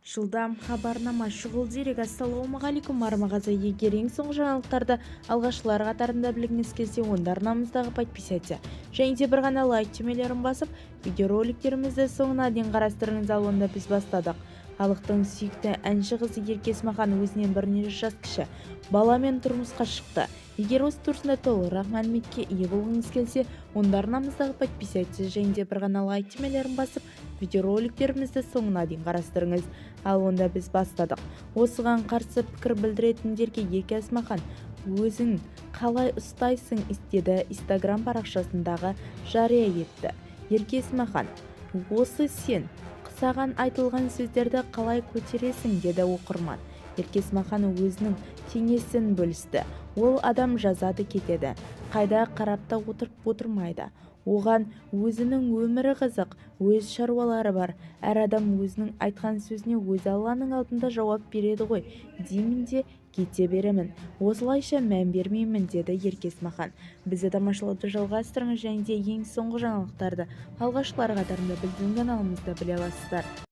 Жылдам хабарнама шұғыл дерек. Ассалаумағалейкум армағазы. Егер ең соңғы жаңалықтарды алғашқылар қатарында білгіңіз келсе, онда арнамыздағы подписаться және де бір ғана лайк түймелерін басып, видеороликтерімізді соңына дейін қарастырыңыз. Ал онда біз бастадық. Халықтың сүйікті әнші қызы Ерке Есмахан өзінен бірнеше жас кіші баламен тұрмысқа шықты. Егер осы турасында толығырақ мәліметке ие болғыңыз келсе, онда арнамыздағы подписаться және де бір ғана лайк түймелерін басып, видеороликтерімізді соңына дейін қарастырыңыз. Ал онда біз бастадық. Осыған қарсы пікір білдіретіндерге Ерке Есмахан өзің қалай ұстайсың деді Instagram парақшасындағы жария етті. Ерке Есмахан: осы сен саған айтылған сөздерді қалай көтересің, деді оқырман. Ерке Есмахан өзінің кеңесін бөлісті. Ол адам жазады кетеді, қайда қарап та отырмайды. Оған өзінің өмірі қызық, өз шаруалары бар. Әр адам өзінің айтқан сөзіне өзі Алланың алдында жауап береді ғой, деймін де кете беремін. Осылайша мән бермеймін, деді Ерке Есмахан. Бізді тамашалауды жалғастырыңыз және де ең соңғы жаңалықтарды алғашқылар қатарында біздің каналымызда біле аласыздар.